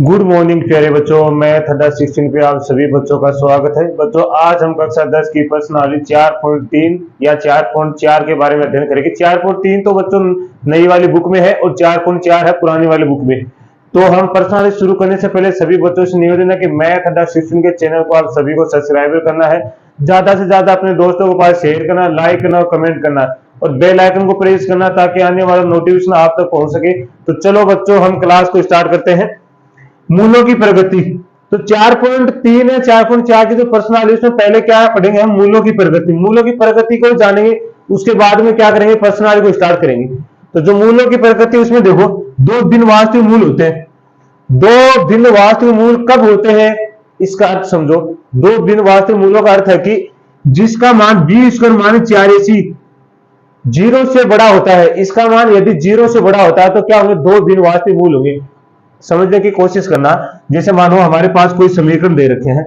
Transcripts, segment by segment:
Good morning प्यारे बच्चों, मैं थर्ड 16 पे आप सभी बच्चों का स्वागत है। बच्चों, आज हम कक्षा 10 की प्रश्नावली 4.3 या 4.4 के बारे में अध्ययन करेंगे। 4.3 तो बच्चों नई वाली बुक में है और 4.4 है पुरानी वाली बुक में। तो हम प्रश्नावली शुरू करने से पहले सभी बच्चों से निवेदन है कि मैं थर्ड 16 के चैनल को आप सभी को सब्सक्राइब करना है, ज्यादा से ज्यादा अपने दोस्तों के पास शेयर करना, लाइक करना और कमेंट करना और बेल आइकन को प्रेस करना ताकि आने वाला नोटिफिकेशन आप तक पहुंच सके। तो चलो बच्चों, हम क्लास को स्टार्ट करते हैं। मूलों की प्रगति। तो 4.3 है 4.4 की जो प्रश्नावली उसमें पहले क्या पढ़ेंगे हम? मूलों की प्रगति। मूलों की प्रगति को जानेंगे, उसके बाद में क्या करेंगे, प्रश्नावली को स्टार्ट करेंगे। तो जो मूलों की प्रगति उसमें देखो, दो भिन्न वास्तविक मूल होते हैं। दो भिन्न वास्तविक मूल कब होते हैं, इसका अर्थ समझो। दो भिन्न वास्तविक मूलों का अर्थ है कि जिसका मान b² मान 84 जीरो से बड़ा होता है, इसका मान यदि जीरो से बड़ा होता है तो क्या होंगे? दो भिन्न वास्तविक मूल होंगे। समझने की कोशिश करना। जैसे मानो हमारे पास कोई समीकरण दे रखे हैं,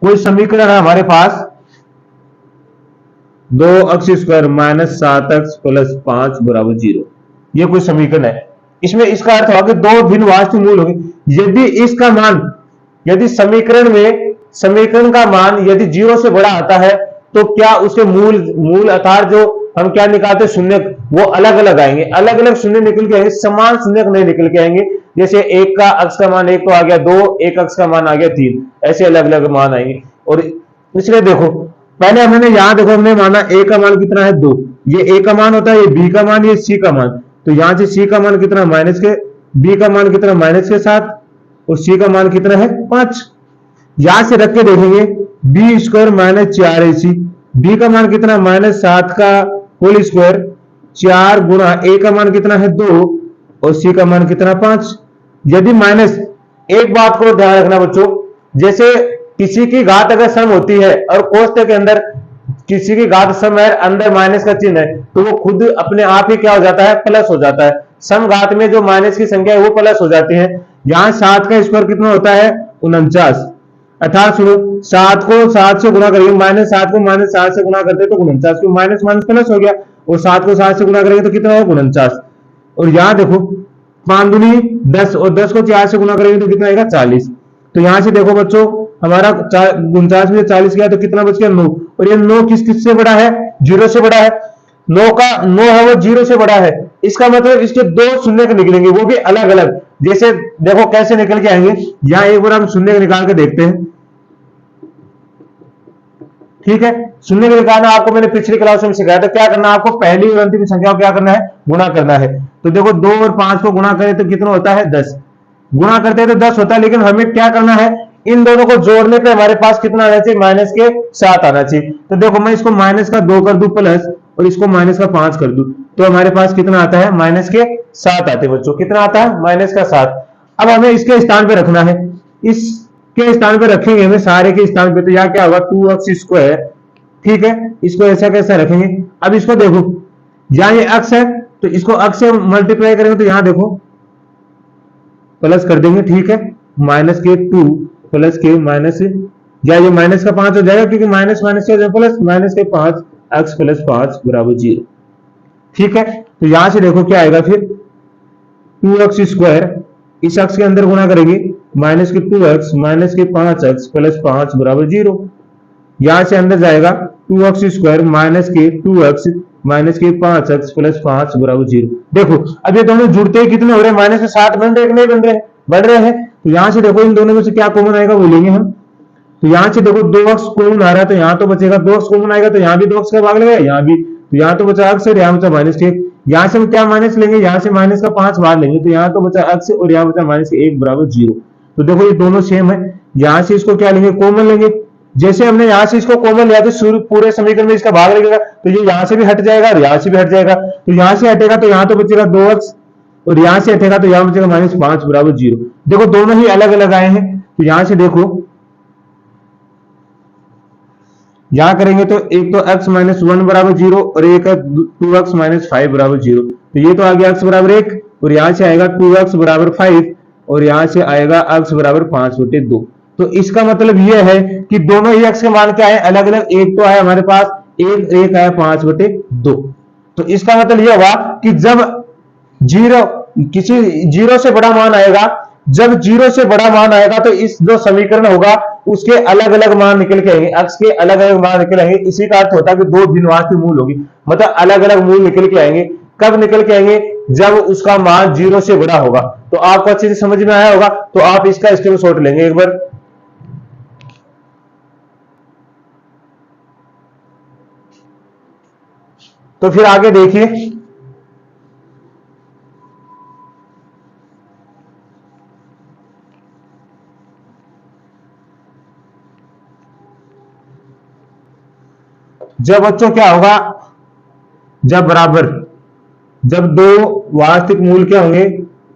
कोई समीकरण है हमारे पास 2x² - 7x + 5 = 0। ये कोई समीकरण है। इसमें इसका अर्थ होगा कि दो भिन्न वास्तविक मूल होंगे। यदि इसका मान, यदि समीकरण का मान यदि जीरो से बड़ा आता है तो क्या उसके मूल अर्थात जो हम क्या निकालते हैं शून्य, वो अलग अलग आएंगे। अलग अलग शून्य निकल के आएंगे, समान शून्य नहीं निकल के आएंगे। जैसे एक का अक्ष का मान एक तो आ गया 2, एक अक्ष का मान आ गया 3, ऐसे अलग अलग मान आएंगे। और इसलिए देखो, पहले हमने यहां देखो, हमने माना ए का मान कितना है 2, ये ए का मान होता है, ये बी का मान, ये सी का मान। तो यहां से सी का मान कितना माइनस के, बी का मान कितना -7 और सी का मान कितना है 5। यहां से रख के देखेंगे b² - 4ac, b का मान कितना -7 का होल स्क्वायर 4 गुणा a का मान कितना है 2 और c का मान कितना 5। यदि माइनस, एक बात को ध्यान रखना बच्चों, जैसे किसी की घात अगर सम होती है और कोष्टक के अंदर किसी की घात सम है, अंदर माइनस का चिन्ह है, तो वो खुद अपने आप ही क्या हो जाता है? प्लस हो जाता है। सम घात में जो माइनस की संख्या है वो प्लस हो जाती है। यहाँ 7 का स्क्वायर कितना होता है? 49। अर्थात सुनो, 7 को 7 से गुणा करेंगे, -7 को -7 से गुणा करते तो 49, क्यों माइनस माइनस प्लस हो गया, और 7 को 7 से गुणा करेंगे तो कितना होगा? 49। और यहाँ देखो 5 दूनी 10 और 10 को 4 से गुणा करेंगे तो कितना आएगा? 40। तो यहाँ से देखो बच्चों, हमारा 49 में 40 गया तो कितना बच गया? 9। और ये 9 किस से बड़ा है? 0 से बड़ा है। 9 का 9 है वो 0 से बड़ा है। इसका मतलब इसके दो शून्य के निकलेंगे, वो भी अलग अलग। जैसे देखो कैसे निकल के आएंगे, यहाँ एक बार हम शून्य निकाल के देखते हैं। ठीक है, शून्य का निकालना आपको मैंने पिछली क्लास में सिखाया था। क्या करना है आपको? पहली और अंतिम संख्या को क्या करना है? गुणा करना है। तो देखो 2 और 5 को गुणा करें तो कितना होता है? 10। गुणा करते हैं तो 10 होता है, लेकिन हमें क्या करना है? इन दोनों को जोड़ने पे हमारे पास कितना आना चाहिए? -7 आना चाहिए। तो देखो मैं इसको -2 कर दूं प्लस और इसको -5 कर दूं तो हमारे पास कितना आता है? -7 आते हैं बच्चों। कितना आता है? -7। अब हमें इसके स्थान पे रखना है, इसके स्थान पे रखेंगे हमें सारे के स्थान पे। तो यहाँ क्या होगा? 2x²। ठीक है, इसको ऐसा कैसा रखेंगे? अब इसको देखो, यहाँ ये अक्ष है तो इसको अक्ष से मल्टीप्लाई करेंगे तो यहाँ देखो प्लस कर देंगे। ठीक है, -2 प्लस के माइनस, या ये माइनस का 5 हो जाएगा क्योंकि माइनस माइनस से प्लस, -5 x + 5 = 0। ठीक है, तो यहां से देखो क्या आएगा फिर? 2x², इस अक्ष के अंदर गुणा करेंगे, -2x - 5x + 5 = 0। यहां से अंदर जाएगा 2x² - 2x - 5x + 5 = 0। देखो अब ये दोनों जुड़ते ही कितने हो रहे हैं? -7 बन रहे हैं, नहीं बन रहे हैं? बढ़ रहे हैं। तो यहां से देखो इन दोनों में से क्या कॉमन आएगा वो लेंगे हम। तो यहां से देखो 2x कॉमन आ रहा है तो यहाँ तो बचेगा 2x कॉमन आएगा तो यहाँ भी 2x का भाग लगेगा, यहाँ भी। तो यहाँ तो बचा x और यहाँ बचा -1। यहाँ से हम क्या माइनस लेंगे? यहाँ से -5 बाहर लेंगे तो यहाँ तो बचा x और यहाँ बचा -1 = 0। तो देखो ये दोनों सेम है। यहाँ से इसको क्या लेंगे? कॉमन लेंगे। जैसे हमने यहाँ से इसको कॉमन लिया तो पूरे समीकरण में इसका भाग लगेगा, तो ये यहाँ से भी हट जाएगा और यहाँ से भी हट जाएगा। तो यहाँ से हटेगा तो यहाँ तो बचेगा 2x और यहां से हटेगा तो यहां बचेगा -5 = 0। देखो दोनों ही अलग अलग आए हैं। तो यहां से देखो, यहां करेंगे तो एक तो x - 1 = 0 और एक है 2x - 5 = 0। तो ये तो आ गया x = 1 और यहां से आएगा 2x = 5 और यहां से आएगा x = 5/2। तो इसका मतलब यह है कि दोनों ही x के मान क्या है? अलग अलग। एक तो आया हमारे पास एक आया 5/2। तो इसका मतलब यह हुआ कि जब जीरो से बड़ा मान आएगा जब जीरो से बड़ा मान आएगा तो इस जो समीकरण होगा उसके अलग अलग मान निकल के आएंगे, अक्स के अलग अलग मान निकल आएंगे। इसी का अर्थ होता है कि दो भिन्न वास्तविक मूल होगी, मतलब अलग अलग मूल निकल के आएंगे। कब निकल के आएंगे? जब उसका मान जीरो से बड़ा होगा। तो आपको अच्छे से समझ में आया होगा, तो आप इसका स्क्रीनशॉट लेंगे एक बार। तो फिर आगे देखिए, जब बच्चों क्या होगा, जब बराबर, जब दो वास्तविक मूल क्या होंगे,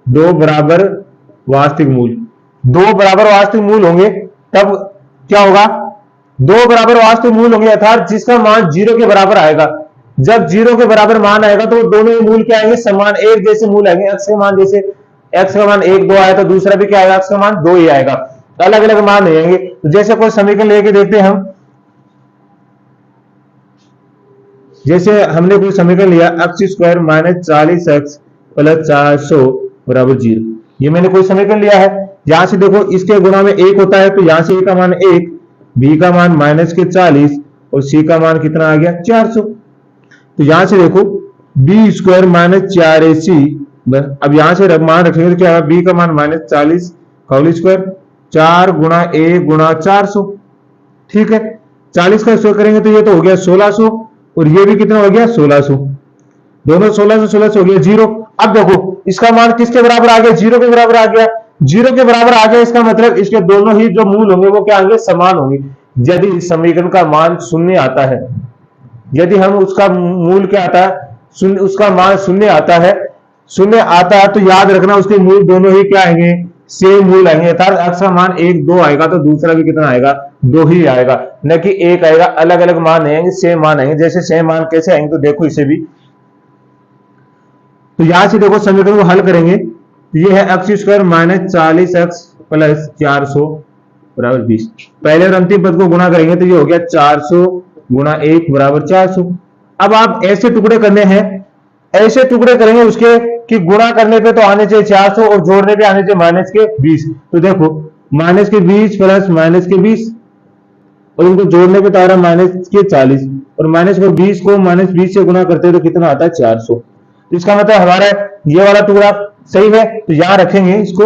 दो बराबर वास्तविक मूल, दो बराबर वास्तविक मूल होंगे, तब क्या होगा, दो बराबर वास्तविक मूल होंगे अर्थात जिसका मान जीरो के बराबर आएगा। जब जीरो के बराबर मान आएगा तो दोनों ही मूल क्या आएंगे, समान एक जैसे मूल आएंगे। एक्स का मान, जैसे एक्स का मान 1 2 आया तो दूसरा भी क्या आएगा, एक्स का मान 2 ही आएगा, अलग अलग मान नहीं आएंगे। तो जैसे कोई समीकरण लेके देखते हैं हम, जैसे हमने कोई समीकरण लिया x square minus 40x plus 400 बराबर 0। ये मैंने कोई समीकरण लिया है। यहां से देखो इसके गुणा में 1 होता है, तो यहां से ए का मान 1, बी का मान माइनस के 40 और सी का मान कितना आ गया 400। तो यहां से देखो बी स्क्वायर माइनस 4ac, अब यहां से मान रखेंगे तो क्या है, बी का मान माइनस 40 होल स्क्वायर 4 गुणा ए गुणा 400। ठीक है, 40 का स्क्वायर करेंगे तो ये तो हो गया 1600 और ये भी कितना हो गया 1600, दोनों 1600 हो गया 0। अब देखो इसका मान किसके बराबर आ गया, जीरो के बराबर आ गया। जीरो के बराबर आ गया, इसका मतलब इसके दोनों ही जो मूल होंगे वो क्या होंगे, समान होंगे। यदि समीकरण का मान शून्य आता है, यदि हम उसका मूल क्या आता है, उसका मान शून्य आता है, शून्य आता है तो याद रखना उसके मूल दोनों ही क्या आएंगे, सेम मूल आएंगे। अर्थात एक्स का मान 1 2 आएगा तो दूसरा भी कितना आएगा, 2 ही आएगा, न कि 1 आएगा। अलग अलग मान नहीं आएंगे, सेम मान आएंगे। जैसे सेम मान कैसे आएंगे, तो देखो इसे भी, तो यहां से देखो समीकरण को हल करेंगे, ये है x square minus 40x plus 400 बराबर 20। पहले और अंतिम पद को गुणा करेंगे तो ये हो गया 400 गुणा 1 बराबर 400। अब आप ऐसे टुकड़े करने हैं, ऐसे टुकड़े करेंगे उसके कि गुणा करने पे तो आने चाहिए 400 और जोड़ने पे आने चाहिए माइनस के 20। तो देखो माइनस के 20 प्लस माइनस के 20 और इनको जोड़ने पे तो आ रहा माइनस के 40 और माइनस को 20 को माइनस 20 से गुणा करते हैं तो कितना आता है 400। तो इसका मतलब हमारा ये वाला टुकड़ा सही है, तो यहां रखेंगे इसको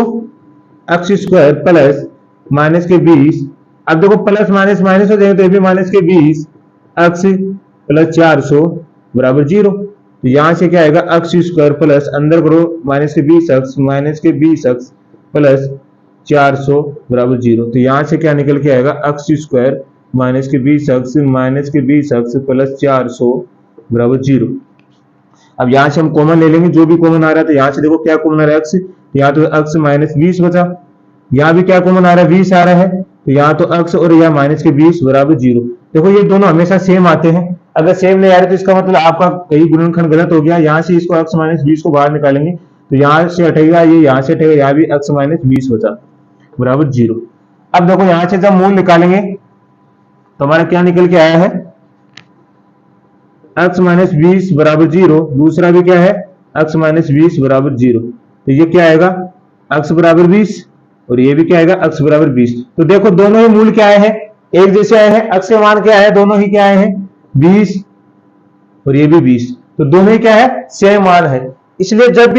एक्स स्क्वायर प्लस माइनस के 20। अब देखो प्लस माइनस माइनस हो जाएंगे तो ये भी माइनस के 20 एक्स प्लस 400 बराबर 0। तो यहां से क्या आएगा, एक्स स्क्वायर प्लस अंदर करो माइनस के 20 एक्स माइनस के 20 एक्स प्लस 400 बराबर 0। तो यहां से क्या निकल के आएगा, एक्स स्क्वायर माइनस के 20 एक्स माइनस के 20 एक्स प्लस 400 बराबर 0। अब यहां से हम कॉमन ले लेंगे, जो भी कॉमन आ रहा है। तो यहां से देखो क्या कॉमन आ रहा है, एक्स, यहाँ तो एक्स माइनस 20 बचा, यहाँ भी क्या कॉमन आ रहा है 20 आ रहा है, तो यहाँ तो एक्स और यहाँ माइनस के 20 बराबर 0। देखो ये दोनों हमेशा सेम आते हैं, अगर सेम नहीं आ रहे तो इसका मतलब आपका कहीं गुणनखंड गलत हो गया। यहाँ से इसको एक्स माइनस 20 को बाहर निकालेंगे तो यहाँ से हटेगा, ये यहाँ से हटेगा, यहाँ भी एक्स माइनस 20 बचा बराबर 0। अब देखो यहाँ से जब मूल निकालेंगे तो हमारा क्या निकल के आया है, एक्स माइनस 20 बराबर 0, दूसरा भी क्या है एक्स माइनस 20 बराबर 0। तो ये क्या आएगा, एक्स बराबर 20 और ये भी क्या आएगा, एक्स बराबर 20। तो देखो दोनों ही मूल क्या आए हैं, एक जैसे आए हैं। एक्स के मान क्या है, दोनों ही क्या आए हैं 20 और ये भी 20, तो दोनों ही क्या है, सेम मान है। इसलिए जब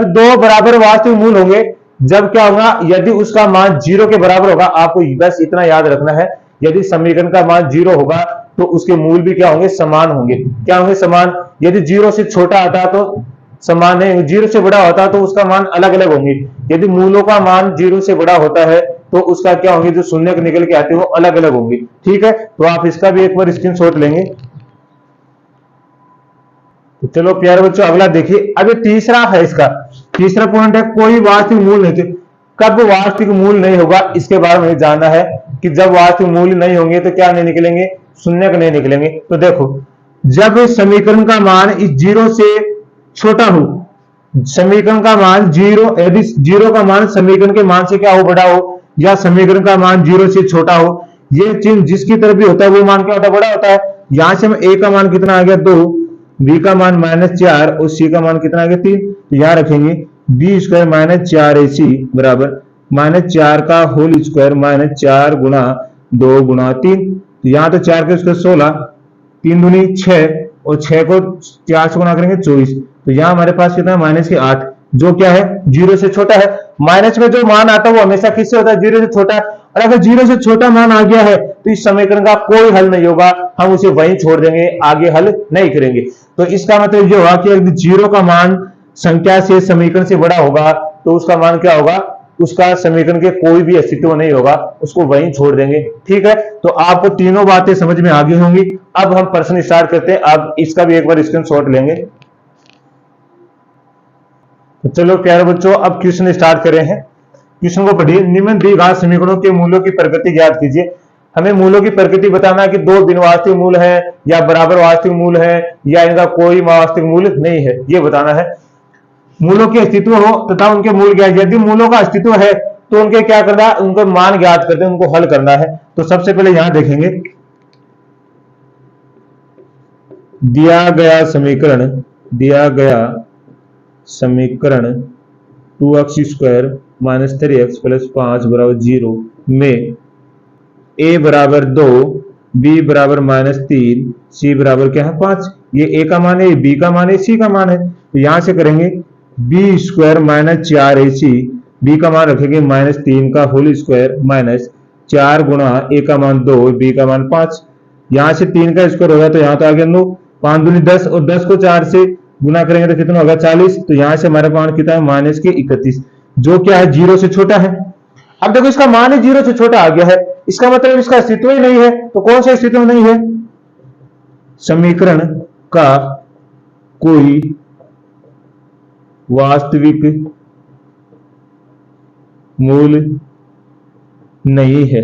दो बराबर वास्तविक मूल होंगे, जब क्या होगा, यदि उसका मान 0 के बराबर होगा, आपको बस इतना याद रखना है, यदि समीकरण का मान 0 होगा तो उसके मूल भी क्या होंगे, समान होंगे। क्या होंगे, समान। यदि 0 से छोटा आता तो समान है, 0 से बड़ा होता तो उसका मान अलग अलग होंगे। यदि मूलों का मान 0 से बड़ा होता है तो उसका क्या होंगे, जो शून्य निकल के आते हैं वो अलग अलग होंगे। ठीक है, तो आप इसका भी एक बार स्क्रीनशॉट लेंगे। तो चलो प्यारे बच्चों अगला देखिए। अब ये तीसरा है, इसका तीसरा पॉइंट है, कोई वास्तविक मूल नहीं थे। कब वास्तविक मूल नहीं होगा इसके बारे में जानना है कि जब वास्तविक मूल नहीं होंगे तो क्या नहीं निकलेंगे, शून्य नहीं निकलेंगे। तो देखो जब समीकरण का मान इस 0 से छोटा हो, समीकरण का मान 0, यदि 0 का मान समीकरण के मान से क्या हो, बड़ा हो, या समीकरण का मान 0 से छोटा हो, ये चिन्ह जिसकी तरफ भी होता है वो मान क्या होता है, बड़ा होता है। यहां से हम ए का मान कितना आ गया 2, बी का मान -4 और सी का मान कितना आ गया 3। तो यहां रखेंगे बी स्क्वायर माइनस 4ac बराबर माइनस 4 का होल स्क्वायर माइनस 4 गुणा 2 गुणा 3। तो यहाँ तो 4 के स्क्वायर 16, 3 दूनी 6 और 6 को 4 से गुणा करेंगे 24। तो यहाँ हमारे पास कितना है माइनस के 8, जो क्या है 0 से छोटा है। माइनस में जो मान आता है वो हमेशा किससे होता है, 0 से छोटा। और अगर 0 से छोटा मान आ गया है तो इस समीकरण का कोई हल नहीं होगा, हम उसे वहीं छोड़ देंगे, आगे हल नहीं करेंगे। तो इसका मतलब ये हुआ कि अगर 0 का मान संख्या से समीकरण से बड़ा होगा तो उसका मान क्या होगा, उसका समीकरण के कोई भी अस्तित्व नहीं होगा, उसको वहीं छोड़ देंगे। ठीक है, तो आपको तीनों बातें समझ में आ गई होंगी। अब हम प्रश्न स्टार्ट करते हैं। अब इसका भी एक बार स्क्रीनशॉट लेंगे। तो चलो प्यारे बच्चों, अब क्वेश्चन स्टार्ट कर रहे हैं। क्वेश्चन को पढ़िए। निम्न दी गई समीकरणों के मूल्यों की प्रकृति ज्ञात कीजिए। हमें मूल्यों की प्रकृति बताना है कि दो बिन वास्तविक मूल है या बराबर वास्तविक मूल है या इनका कोई वास्तविक मूल नहीं है, ये बताना है। मूलों के अस्तित्व हो तथा उनके मूल ज्ञात। यदि मूलों का अस्तित्व है तो उनके क्या करना है, उनको मान ज्ञात करते हैं, उनको हल करना है। तो सबसे पहले यहां देखेंगे, दिया गया समीकरण 2x² माइनस 3x प्लस 5 बराबर 0 में a बराबर 2, b बराबर -3, c बराबर क्या है 5। ये a का मान है, b का मान है, c का मान है। तो यहां से करेंगे b² माइनस 4ac, b का मान रखेंगे -3 का होल स्क्वायर माइनस 4 गुणा a का मान 2, b का मान 5। यहां से 3 का स्क्वायर होगा तो यहां तो आ गया 9, 5 दूनी 10 और 10 को 4 से गुना करेंगे तो कितना होगा 40। तो यहां से हमारा मान कितना है माइनस के 31, जो क्या है 0 से छोटा है। अब देखो इसका मान ही 0 से छोटा आ गया है, इसका मतलब इसका अस्तित्व ही नहीं है। तो कौन सा अस्तित्व नहीं है, समीकरण का कोई वास्तविक मूल नहीं है।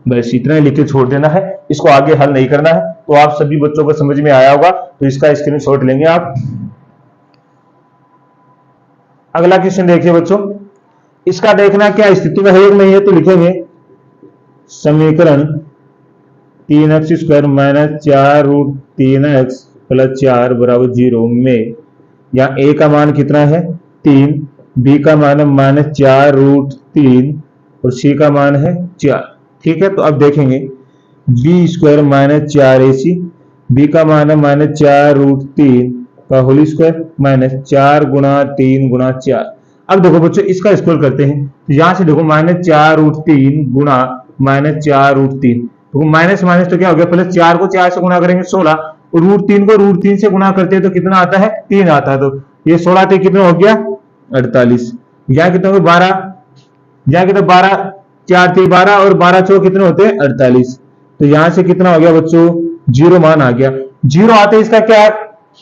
बस इतना ही लिख के छोड़ देना है, इसको आगे हल नहीं करना है। तो आप सभी बच्चों को समझ में आया होगा, तो इसका स्क्रीनशॉट लेंगे आप। अगला क्वेश्चन देखिए बच्चों, इसका देखना क्या अस्तित्व है एक नहीं है। तो लिखेंगे समीकरण 3x² माइनस 4√3x प्लस 4 बराबर 0 में यहाँ a का मान कितना है 3, b का मान है -4√3 और c का मान है 4। ठीक है, तो अब देखेंगे b² माइनस 4ac, b का मान है -4√3 का होल स्क्वायर माइनस 4 गुणा 3 गुणा 4। अब देखो बच्चों इसका स्क्वायर करते हैं, तो यहां से देखो -4√3 गुणा -4√3, तो माइनस माइनस तो क्या हो गया प्लस, 4 को 4 से गुणा करेंगे 16 और √3 को √3 से गुणा करते हैं तो कितना आता है 3 आता है। तो ये 16 थे कितना हो गया 48, यहाँ कितना हो गया 12, यहाँ कितना 12, 4 थे 12 और 12 चौ कितने होते हैं 48। तो यहां से कितना हो गया बच्चों 0 मान आ गया। 0 आते इसका क्या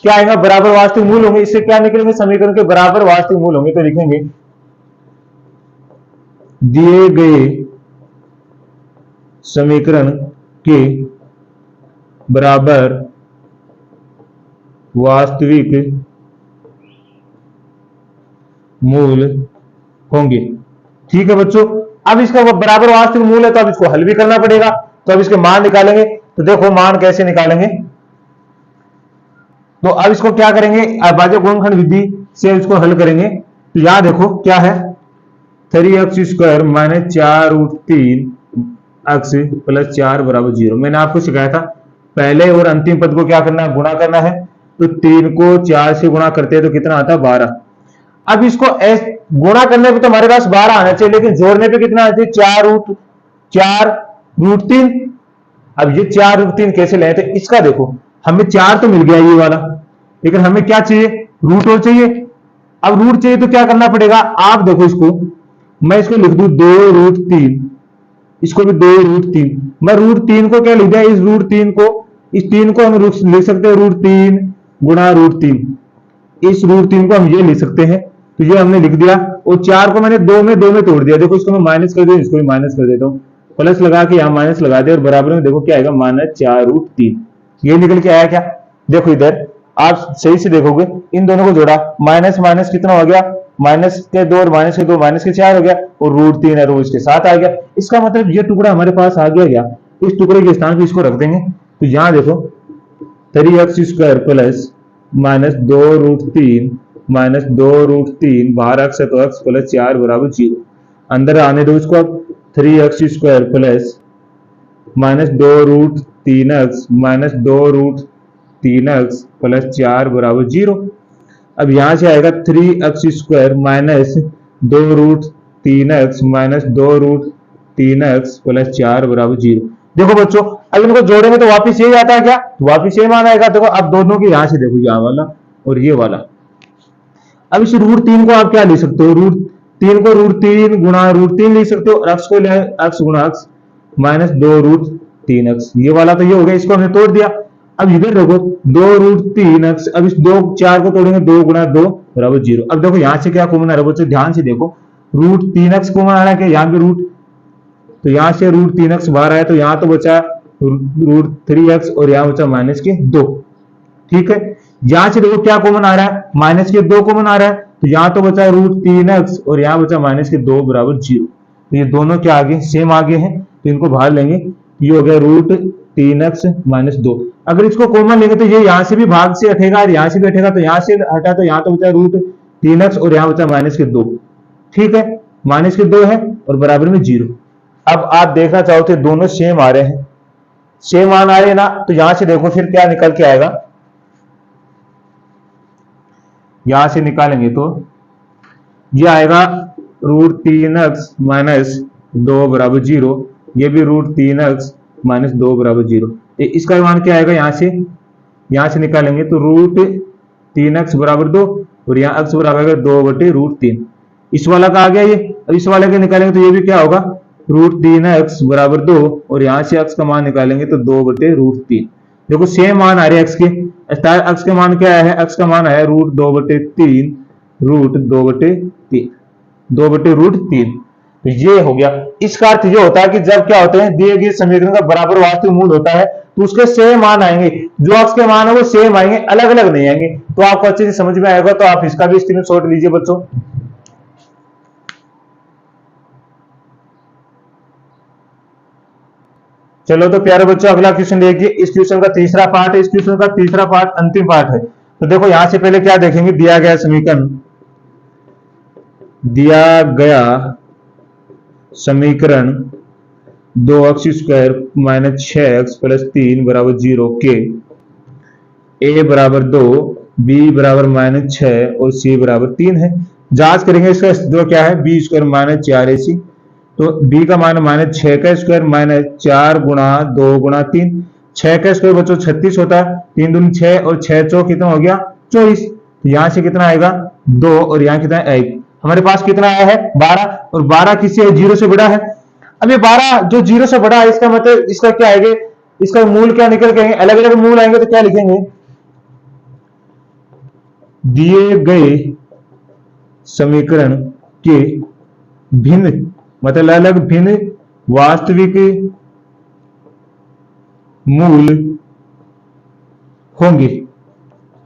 क्या आएगा बराबर वास्तविक मूल होंगे। इससे क्या निकलेंगे समीकरण के बराबर वास्तविक मूल होंगे। तो लिखेंगे दिए गए समीकरण के बराबर वास्तविक मूल होंगे। ठीक है बच्चों, अब इसका बराबर वास्तविक मूल है तो अब इसको हल भी करना पड़ेगा। तो अब इसके मान निकालेंगे। तो देखो मान कैसे निकालेंगे, तो अब इसको क्या करेंगे अभाज्य गुणनखंड विधि से इसको हल करेंगे। तो यहां देखो क्या है 3x² माइनस 4√3x प्लस 4 बराबर 0। मैंने आपको सिखाया था पहले और अंतिम पद को क्या करना है गुणा करना है। तो 3 को 4 से गुणा करते हैं तो कितना आता है 12। अब इसको गुणा करने पे तो हमारे पास 12 आना चाहिए, लेकिन जोड़ने पे कितना आना चाहिए 4√3। अब ये 4√3 कैसे लें, तो इसका देखो हमें 4 तो मिल गया ये वाला, लेकिन हमें क्या चाहिए रूट और चाहिए। अब रूट चाहिए तो क्या करना पड़ेगा, आप देखो इसको मैं इसको लिख दूं 2√3, इसको भी 2√3। मैं √3 को क्या लिख दिया, इस √3 को, इस 3 को हम लिख सकते हैं √3 गुणा √3, इस √3 को हम ये लिख सकते हैं। तो ये हमने लिख दिया और 4 को मैंने 2 में तोड़ दिया। देखो इसको मैं माइनस कर दिया, इसको भी माइनस कर देता हूँ, प्लस लगा के यहाँ माइनस लगा दिया और बराबर में देखो क्या आएगा -4√3। ये निकल के आया क्या, देखो इधर आप सही से देखोगे इन दोनों को जोड़ा, माइनस माइनस कितना हो गया माइनस के 2 और माइनस के 2 माइनस के 4 हो गया और √3 है इसके साथ आ गया। इसका मतलब ये टुकड़ा हमारे पास आ गया क्या, इस टुकड़े के स्थान पे इसको रख देंगे। तो यहाँ देखो 3x² प्लस -2√3 माइनस 2√3, बाहर एक्स है तो एक्स प्लस 4 बराबर 0। अंदर आने दो इसको, अब 3x² plus minus 2√3x minus 2√3x plus 4 बराबर 0। अब यहां से आएगा 3x² minus 2√3x minus 2√3x plus 4 बराबर 0। देखो बच्चों, अब इनको जोड़ेंगे तो वापिस यही आता है क्या? तो वापिस यही मान आएगा। देखो अब दोनों के यहां से देखो, यहाँ वाला और ये वाला। अब इस √3 को आप क्या लिख सकते हो? √3 को √3 गुणा √3 लिख सकते हो, और x को x गुणा x माइनस 2√3x। ये वाला तो ये हो गया, इसको हमने तोड़ दिया। अब इधर देखो 2√3x, अब इस 4 को तोड़ेंगे, 2 गुणा 2 बराबर 0। अब देखो यहां से क्या कॉमन आ रहा है बच्चों, ध्यान से देखो, √3x कॉमन आ रहा है कि यहाँ पे रूट, तो यहां से √3x बाहर आया तो यहाँ तो बचा √3x और यहाँ बचा माइनस के 2। ठीक है, यहां से देखो क्या कॉमन आ रहा है, माइनस के 2 कॉमन आ रहा है, तो यहाँ तो बचा √3x और यहाँ बचा माइनस के 2 बराबर 0। तो ये दोनों क्या आगे सेम आगे हैं, तो इनको बाहर लेंगे, ये हो गया √3x माइनस 2। अगर इसको कॉमन लेंगे तो ये यहाँ से भी भाग से हटेगा और यहाँ से भी हटेगा, तो यहाँ से हटा तो यहाँ तो बचा √3x और यहाँ बचा माइनस के 2। ठीक है, माइनस के 2 है और बराबर में 0। अब आप देखना चाहो तो दोनों सेम आ रहे हैं, सेम मान आ रहे हैं ना, तो यहां से देखो फिर क्या निकल के आएगा। यहां से निकालेंगे तो ये आएगा √3x माइनस 2 बराबर 0, ये भी √3x माइनस 2 बराबर 0। इसका मान क्या आएगा, यहां से निकालेंगे तो √3x बराबर 2 और यहाँ x बराबर 2/√3। इस वाला का आ गया ये, अब इस वाले के निकालेंगे तो ये भी क्या होगा, √3x बराबर 2 और यहां से x का मान निकालेंगे तो 2/√3। देखो सेम मान आ रहे हैं x के, x का मान क्या है, x का मान है √2/3, √2/3। तो ये हो गया। इसका अर्थ ये होता है कि जब क्या होते हैं, दिए गए समीकरण का बराबर वास्तविक मूल होता है तो उसके सेम मान आएंगे, जो x के मान है वो सेम आएंगे, अलग अलग नहीं आएंगे। तो आपको अच्छे से समझ में आएगा, तो आप इसका भी स्क्रीनशॉट लीजिए बच्चों। चलो तो प्यारे बच्चों, अगला क्वेश्चन देखिए। इस क्वेश्चन का तीसरा पार्ट है, इस क्वेश्चन का तीसरा पार्ट अंतिम पार्ट है। तो देखो यहां से पहले क्या देखेंगे, दिया गया समीकरण 2x² माइनस 6x प्लस 3 बराबर 0 के a बराबर 2, b बराबर माइनस 6 और c बराबर 3 है। जांच करेंगे इसका अस्तित्व क्या है, b² माइनस 4ac, तो b का मान माइनस 6 का स्क्वायर माइनस 4 गुणा 2 गुणा 3, 6 का स्क्वायर बच्चों 36 होता है, 3 दूनी 6 और 6 चौक कितना हो गया 24। यहां से कितना आएगा 2 और यहाँ कितना है 1। हमारे पास कितना आया है 12, और 12 किससे 0 से बड़ा है। अब ये 12 जो 0 से बड़ा है, इसका मतलब इसका क्या आएगा, इसका मूल क्या निकल के अलग अलग मूल आएंगे, तो क्या लिखेंगे, दिए गए समीकरण के भिन्न मतलब अलग भिन्न वास्तविक मूल होंगे।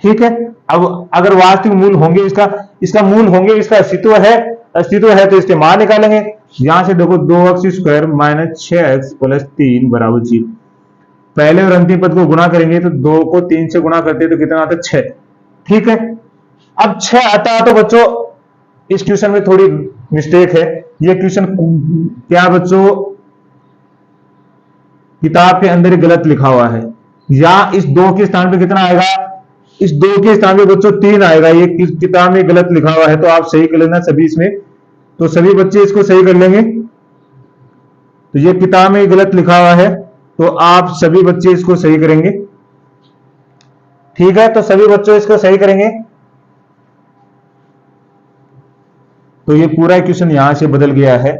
ठीक है, अब अगर वास्तविक मूल होंगे, इसका मूल होंगे, इसका अस्तित्व है तो इसके मान निकालेंगे। यहां से देखो 2x² माइनस 6x प्लस 3 बराबर 0। पहले और अंतिम पद को गुणा करेंगे तो 2 को 3 से गुणा करते तो कितना आता है 6। ठीक है, अब 6 आता है तो बच्चों इस क्वेश्चन में थोड़ी मिस्टेक है। ये क्वेश्चन क्या बच्चों किताब के अंदर गलत लिखा हुआ है, या इस 2 के स्थान पे कितना आएगा, इस 2 के स्थान पे बच्चों 3 आएगा। ये किताब में गलत लिखा हुआ है, तो आप सही कर लेना सभी इसमें, तो सभी बच्चे इसको सही कर लेंगे। तो ये किताब में गलत लिखा हुआ है, तो आप सभी बच्चे इसको सही करेंगे। ठीक है, तो सभी बच्चों इसको सही करेंगे। तो ये पूरा क्वेश्चन यहां से बदल गया है।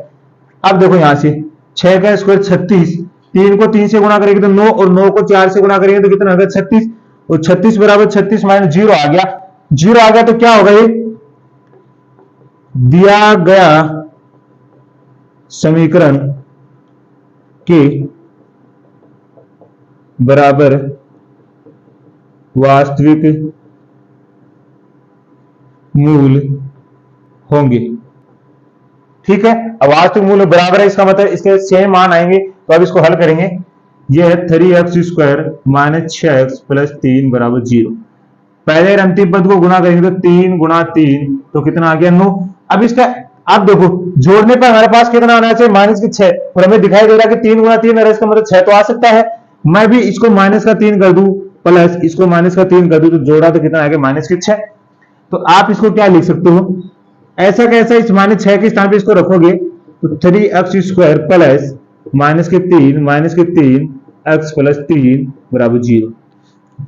अब देखो यहां से 6 का स्क्वायर 36, 3 को 3 से गुणा करेंगे तो 9, और 9 को 4 से गुणा करेंगे तो कितना होगा 36, और 36 बराबर 36 माइनस 0 आ गया। 0 आ गया तो क्या होगा, ये दिया गया समीकरण के बराबर वास्तविक मूल होंगे। ठीक है, अब वास्तविक मूल बराबर है, इसका मतलब इसके सेम मान आएंगे। तो अब इसको हल करेंगे, ये है 3x² माइनस 6x प्लस 3 बराबर 0। पहले और अंतिम पद को गुणा करेंगे तो 3 गुणा 3 तो कितना आ गया 9। अब इसका आप देखो जोड़ने पर हमारे पास कितना आना चाहिए माइनस के 6, और हमें दिखाई दे रहा है कि 3 गुणा 3 इसका मतलब 6 तो आ सकता है। मैं भी इसको माइनस का 3 कर दूं प्लस इसको माइनस का 3 कर दूं तो जोड़ा तो कितना आ गया माइनस के 6। तो आप इसको क्या लिख सकते हो, ऐसा कैसा इस माइनस 6 के स्थान पे इसको रखोगे तो 3x² प्लस माइनस के 3 x प्लस 3 बराबर 0।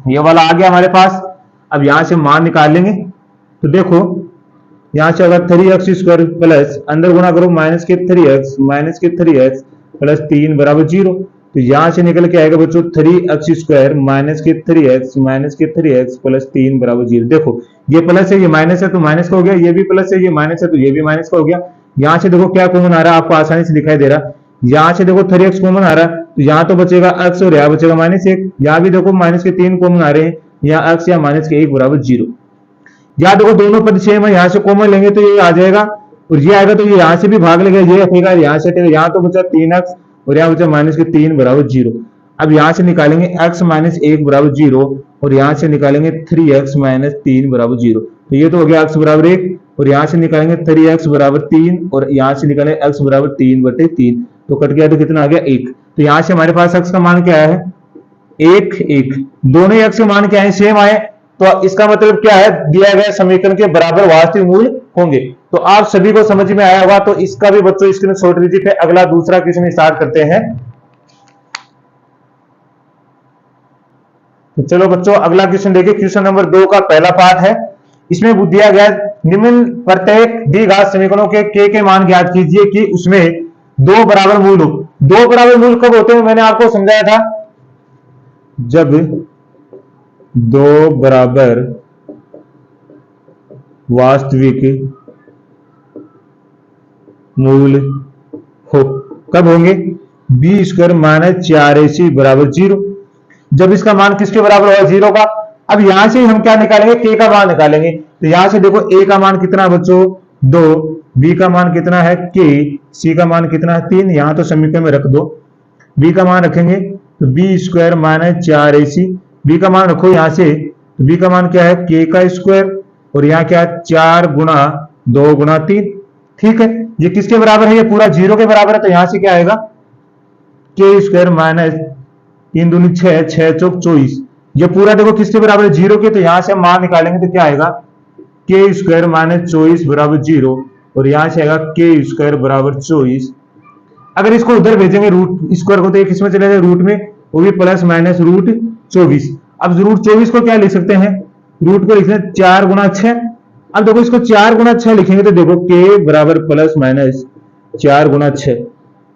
ये वाला आ गया हमारे पास। अब यहां से मान निकाल लेंगे तो देखो यहां से अगर 3x² प्लस अंदर गुणा करो माइनस के 3x प्लस 3 बराबर 0, तो यहां से निकल के आएगा बच्चों 3x² माइनस के 3x प्लस 3 बराबर 0। देखो ये प्लस है ये माइनस है तो माइनस का हो गया, ये भी प्लस है ये माइनस है तो ये भी माइनस का हो गया। यहां से देखो क्या कॉमन आ रहा है आपको आसानी से दिखाई दे रहा है, यहां से देखो 3x कॉमन आ रहा है तो यहां तो बचेगा x और यहां बचेगा -1। यहां भी देखो माइनस के 3 कॉमन आ रहे हैं, यहाँ x या माइनस के 1 बराबर 0। यहाँ देखो दोनों पद सेम है, यहाँ से कॉमन लेंगे तो ये आ जाएगा और ये आएगा तो ये यहाँ से भी भाग लेगा, ये हटेगा यहाँ से हटेगा, यहाँ तो बचा 3x और यहाँ बचा माइनस के 3 बराबर 0। अब यहाँ से निकालेंगे x माइनस 1 बराबर 0 और यहाँ से निकालेंगे 3x माइनस 3 बराबर 0। तो ये तो हो गया x बराबर 1 और यहाँ से निकालेंगे 3x बराबर 3 और यहाँ से निकालेंगे x बराबर 3/3 तो कट गया तो कितना आ गया 1। तो यहाँ से हमारे पास x का मान क्या है 1 दोनों ही x के मान क्या है सेम आए, तो इसका मतलब क्या है दिया गया समीकरण के बराबर वास्तविक मूल्य होंगे। तो आप सभी को समझ में आया होगा, तो इसका भी बच्चों स्क्रीनशॉट लीजिए। फिर अगला दूसरा क्वेश्चन स्टार्ट करते हैं। तो चलो बच्चों अगला क्वेश्चन देखिए, क्वेश्चन नंबर 2 का पहला पार्ट है। इसमें दिया गया निम्न प्रत्येक दी घात समीकरणों के के मान ज्ञात कीजिए कि उसमें 2 बराबर मूल हो। 2 बराबर मूल कब होते हैं मैंने आपको समझाया था, जब 2 बराबर वास्तविक मूल हो। कब होंगे b² माइनस 4ac बराबर 0, जब इसका मान किसके बराबर होगा 0 का। अब यहां से हम क्या निकालेंगे k का मान निकालेंगे, तो यहां से देखो a का मान कितना बच्चों 2, b का मान कितना है k, c का मान कितना है 3, यहां तो समीकरण में रख दो। b का मान रखेंगे तो b² माइनस 4ac, b का मान रखो यहां से, तो b का मान क्या है k का स्क्वायर और यहाँ क्या है 4 गुणा 2 गुणा 3। ठीक है, ये किसके बराबर है, ये पूरा 0 के बराबर है, तो यहां से क्या आएगा k² माइनस 3 दूनी 6, 6 चौक 24। ये पूरा देखो किसके बराबर है 0 के, तो यहां से हम मान निकालेंगे तो क्या आएगा k² माइनस 24 बराबर 0 और यहां से आएगा k² बराबर 24। अगर इसको उधर भेजेंगे रूट स्क्वायर को तो एक इसमें चले जाए रूट में, वो भी प्लस माइनस रूट 24। अब रूट 24 को क्या लिख सकते हैं, रूट को लिखते हैं 4 गुणा 6। अब देखो इसको 4 गुणा 6 लिखेंगे तो देखो k बराबर प्लस माइनस 4 गुणा 6।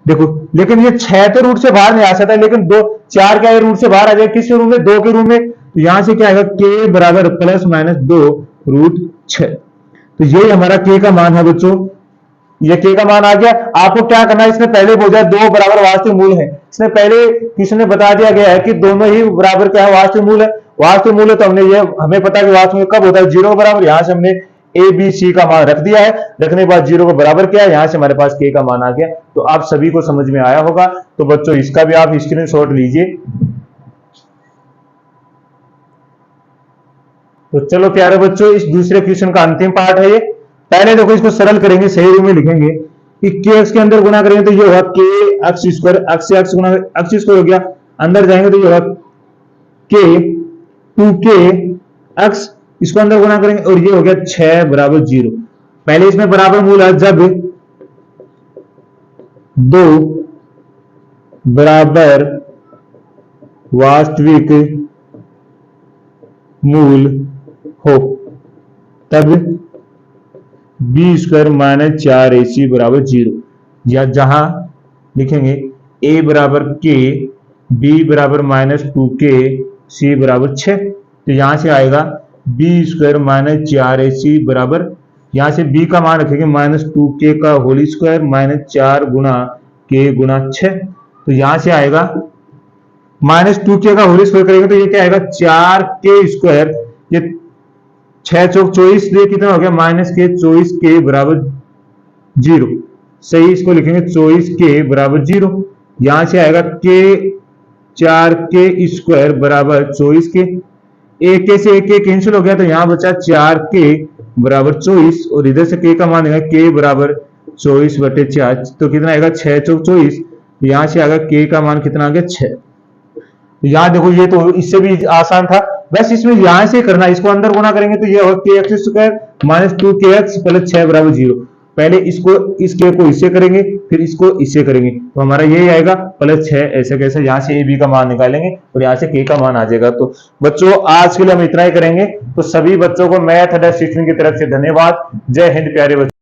देखो लेकिन ये 6 तो रूट से बाहर नहीं आ सकता, लेकिन 4 क्या है रूट से बाहर आ जाएगा, किसके रूप में 2 के रूप में, तो यहां से क्या आएगा k बराबर प्लस माइनस 2 रूट 6। तो यही हमारा k का मान है बच्चों, ये k का मान आ गया। आपको क्या करना है, इसने पहले बोला 2 बराबर वास्तविक मूल है, इसने पहले किसने बता दिया गया है कि दोनों ही बराबर क्या है वास्तविक मूल है। वास्तविक मूल है तो हमने ये हमें पता है कि वास्तविक मूल कब होता है 0 बराबर, यहां से हमने ए बी सी का मान रख दिया है, रखने के बाद 0 को बराबर किया है, यहां से हमारे पास k का मान आ गया। तो आप सभी को समझ में आया होगा, तो बच्चों इसका भी आप स्क्रीनशॉट लीजिए। तो चलो प्यारे बच्चों इस दूसरे क्वेश्चन का अंतिम पार्ट है ये। पहले देखो इसको सरल करेंगे, सही रूप में लिखेंगे कि kx के अंदर गुणा करेंगे तो ये होगा k(x²), x से x गुणा x² हो गया, अंदर जाएंगे तो ये होगा k 2k(x), इसको अंदर गुणा करेंगे और ये हो गया 6 बराबर 0। पहले इसमें बराबर मूल है जब 2 बराबर वास्तविक मूल हो, तब b² माइनस 4ac बराबर 0, या जहां लिखेंगे a बराबर k, b बराबर माइनस 2k, c बराबर 6। तो यहां से आएगा b² माइनस 4ac बराबर, यहां से b का मान रखेंगे माइनस 2k का होल स्क्वायर माइनस 4 गुणा k गुणा 6। तो यहां से आएगा माइनस 2k का होल स्क्वायर करेंगे तो ये क्या आएगा 4k², ये 6 चौक 24, ये कितना हो गया माइनस के 24k बराबर 0। सही, इसको लिखेंगे 24k बराबर 0। यहां से आएगा k 4k² बराबर 24k। एक के से एक के कैंसिल हो गया, तो यहाँ बचा 4k बराबर 24, और इधर से k का मान देगा k बराबर 24/4, तो कितना आएगा 6 चौक 24। यहाँ से आएगा k का मान कितना आ गया 6। यहाँ देखो ये तो इससे भी आसान था, बस इसमें यहाँ से करना, इसको अंदर गुना करेंगे तो ये होगा kx² माइनस 2kx प्लस 6 बराबर 0। पहले इसको इस k को इससे करेंगे, फिर इसको इससे करेंगे, तो हमारा यही आएगा प्लस 6। ऐसे कैसे, यहाँ से ab का मान निकालेंगे और यहाँ से k का मान आ जाएगा। तो बच्चों आज के लिए हम इतना ही करेंगे। तो सभी बच्चों को मैथ अड्डा की तरफ से धन्यवाद। जय हिंद प्यारे बच्चों।